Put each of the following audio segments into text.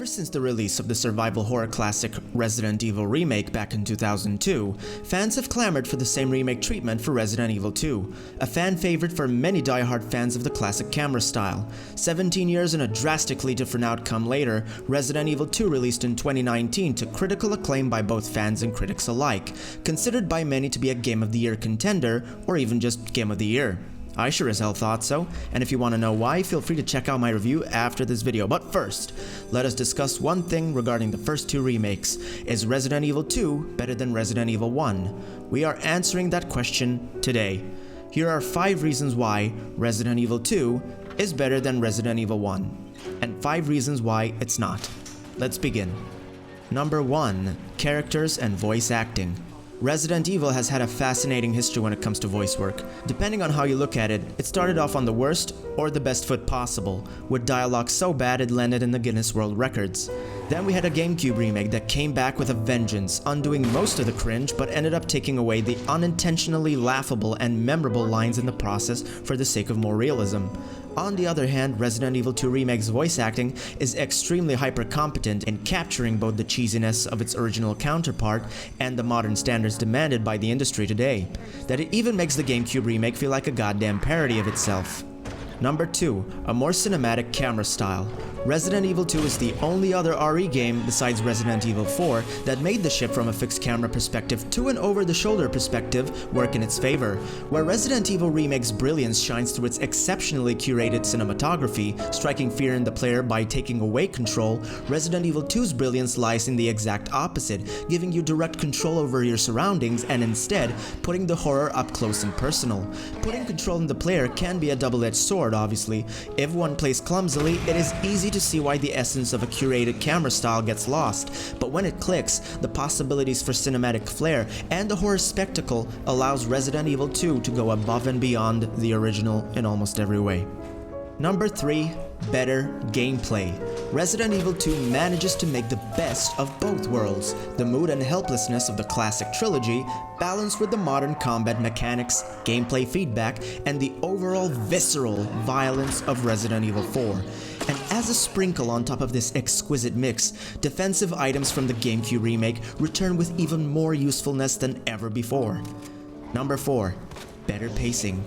Ever since the release of the survival horror classic Resident Evil Remake back in 2002, fans have clamored for the same remake treatment for Resident Evil 2, a fan favorite for many die-hard fans of the classic camera style. 17 years and a drastically different outcome later, Resident Evil 2 released in 2019 to critical acclaim by both fans and critics alike, considered by many to be a Game of the Year contender, or even just Game of the Year. I sure as hell thought so, and if you want to know why, feel free to check out my review after this video. But first, let us discuss one thing regarding the first two remakes. Is Resident Evil 2 better than Resident Evil 1? We are answering that question today. Here are 5 reasons why Resident Evil 2 is better than Resident Evil 1, and 5 reasons why it's not. Let's begin. Number 1. Characters and voice acting. Resident Evil has had a fascinating history when it comes to voice work. Depending on how you look at it, it started off on the worst or the best foot possible, with dialogue so bad it landed in the Guinness World Records. Then we had a GameCube remake that came back with a vengeance, undoing most of the cringe but ended up taking away the unintentionally laughable and memorable lines in the process for the sake of more realism. On the other hand, Resident Evil 2 Remake's voice acting is extremely hyper-competent in capturing both the cheesiness of its original counterpart and the modern standards demanded by the industry today, that it even makes the GameCube remake feel like a goddamn parody of itself. Number 2. A more cinematic camera style. Resident Evil 2 is the only other RE game besides Resident Evil 4 that made the shift from a fixed camera perspective to an over-the-shoulder perspective work in its favor. Where Resident Evil Remake's brilliance shines through its exceptionally curated cinematography, striking fear in the player by taking away control, Resident Evil 2's brilliance lies in the exact opposite, giving you direct control over your surroundings and instead putting the horror up close and personal. Putting control in the player can be a double-edged sword, obviously. If one plays clumsily, it is easy to see why the essence of a curated camera style gets lost, but when it clicks, the possibilities for cinematic flair and the horror spectacle allows Resident Evil 2 to go above and beyond the original in almost every way. Number 3. Better gameplay. Resident Evil 2 manages to make the best of both worlds, the mood and helplessness of the classic trilogy, balanced with the modern combat mechanics, gameplay feedback, and the overall visceral violence of Resident Evil 4. And as a sprinkle on top of this exquisite mix, defensive items from the GameCube remake return with even more usefulness than ever before. Number 4. Better pacing.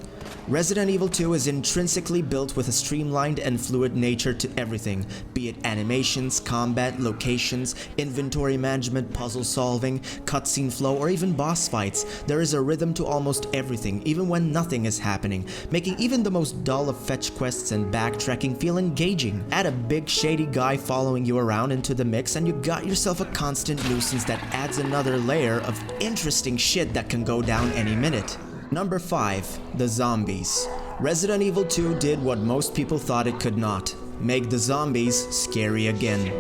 Resident Evil 2 is intrinsically built with a streamlined and fluid nature to everything, be it animations, combat, locations, inventory management, puzzle solving, cutscene flow, or even boss fights. There is a rhythm to almost everything, even when nothing is happening, making even the most dull of fetch quests and backtracking feel engaging. Add a big shady guy following you around into the mix and you got yourself a constant nuisance that adds another layer of interesting shit that can go down any minute. Number 5. The zombies. Resident Evil 2 did what most people thought it could not: make the zombies scary again.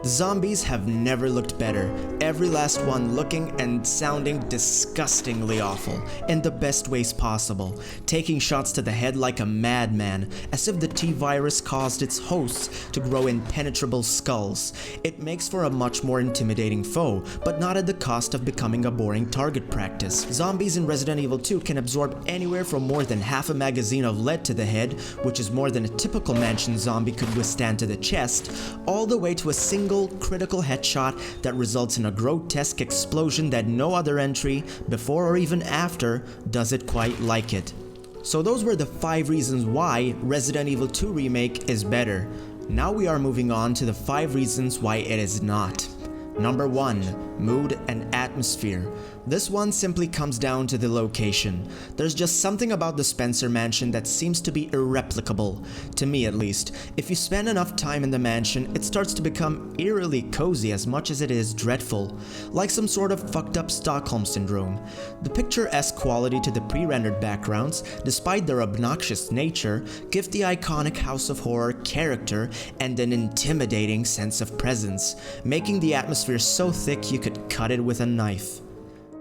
The zombies have never looked better, every last one looking and sounding disgustingly awful, in the best ways possible, taking shots to the head like a madman, as if the T-virus caused its hosts to grow impenetrable skulls. It makes for a much more intimidating foe, but not at the cost of becoming a boring target practice. Zombies in Resident Evil 2 can absorb anywhere from more than half a magazine of lead to the head, which is more than a typical mansion zombie could withstand to the chest, all the way to a single critical headshot that results in a grotesque explosion that no other entry, before or even after, does it quite like it. So those were the 5 reasons why Resident Evil 2 Remake is better. Now we are moving on to the 5 reasons why it is not. Number 1. Mood and atmosphere. This one simply comes down to the location. There's just something about the Spencer mansion that seems to be irreplicable, to me at least. If you spend enough time in the mansion, it starts to become eerily cozy as much as it is dreadful, like some sort of fucked up Stockholm syndrome. The picturesque quality to the pre-rendered backgrounds, despite their obnoxious nature, give the iconic House of Horror character and an intimidating sense of presence, making the atmosphere so thick you could cut it with a knife.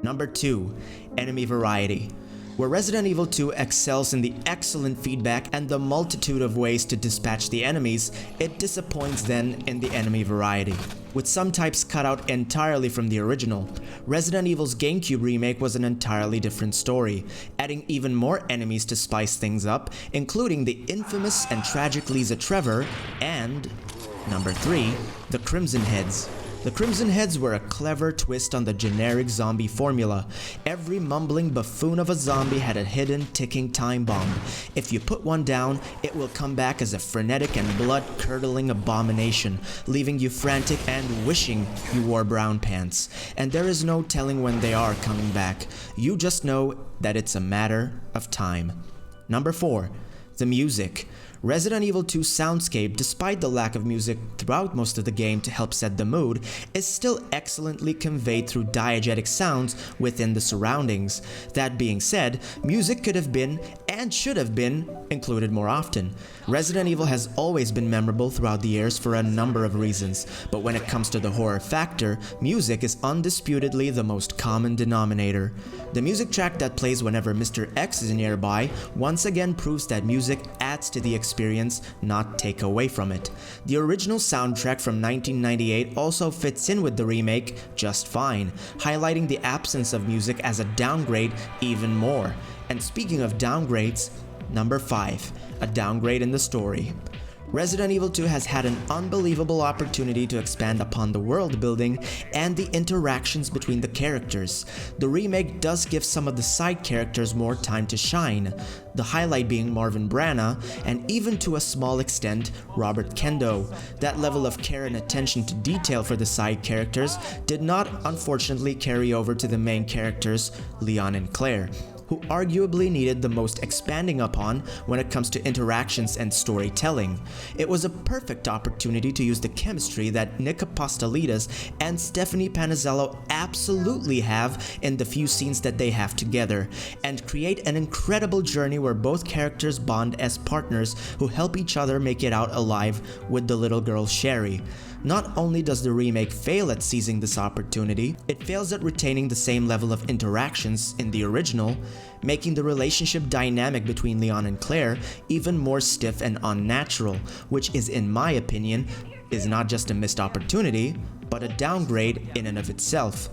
Number 2. Enemy variety. Where Resident Evil 2 excels in the excellent feedback and the multitude of ways to dispatch the enemies, it disappoints then in the enemy variety, with some types cut out entirely from the original. Resident Evil's GameCube remake was an entirely different story, adding even more enemies to spice things up, including the infamous and tragic Lisa Trevor and Number 3. The Crimson Heads. The Crimson Heads were a clever twist on the generic zombie formula. Every mumbling buffoon of a zombie had a hidden ticking time bomb. If you put one down, it will come back as a frenetic and blood-curdling abomination, leaving you frantic and wishing you wore brown pants. And there is no telling when they are coming back. You just know that it's a matter of time. Number 4. The music. Resident Evil 2's soundscape, despite the lack of music throughout most of the game to help set the mood, is still excellently conveyed through diegetic sounds within the surroundings. That being said, music could have been, and should have been, included more often. Resident Evil has always been memorable throughout the years for a number of reasons, but when it comes to the horror factor, music is undisputedly the most common denominator. The music track that plays whenever Mr. X is nearby once again proves that music adds to the experience, not take away from it. The original soundtrack from 1998 also fits in with the remake just fine, highlighting the absence of music as a downgrade even more. And speaking of downgrades, number 5, a downgrade in the story. Resident Evil 2 has had an unbelievable opportunity to expand upon the world building and the interactions between the characters. The remake does give some of the side characters more time to shine, the highlight being Marvin Branagh, and even to a small extent, Robert Kendo. That level of care and attention to detail for the side characters did not unfortunately carry over to the main characters, Leon and Claire, who arguably needed the most expanding upon when it comes to interactions and storytelling. It was a perfect opportunity to use the chemistry that Nick Apostolides and Stephanie Panizzello absolutely have in the few scenes that they have together, and create an incredible journey where both characters bond as partners who help each other make it out alive with the little girl Sherry. Not only does the remake fail at seizing this opportunity, it fails at retaining the same level of interactions in the original, making the relationship dynamic between Leon and Claire even more stiff and unnatural, which is, in my opinion, is not just a missed opportunity, but a downgrade in and of itself.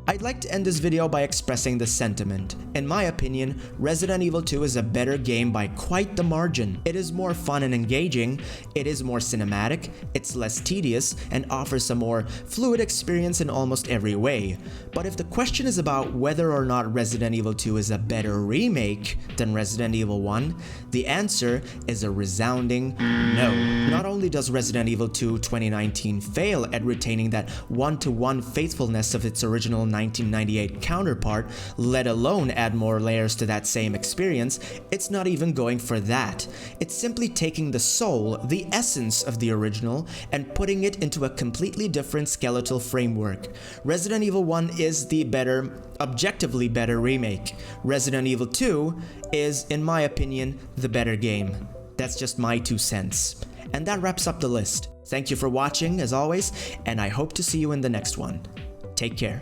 I'd like to end this video by expressing the sentiment. In my opinion, Resident Evil 2 is a better game by quite the margin. It is more fun and engaging, it is more cinematic, it's less tedious, and offers a more fluid experience in almost every way. But if the question is about whether or not Resident Evil 2 is a better remake than Resident Evil 1, the answer is a resounding no. Not only does Resident Evil 2 2019 fail at retaining that one-to-one faithfulness of its original 1998 counterpart, let alone add more layers to that same experience, it's not even going for that. It's simply taking the soul, the essence of the original, and putting it into a completely different skeletal framework. Resident Evil 1 is the better, objectively better remake. Resident Evil 2 is, in my opinion, the better game. That's just my 2 cents. And that wraps up the list. Thank you for watching, as always, and I hope to see you in the next one. Take care.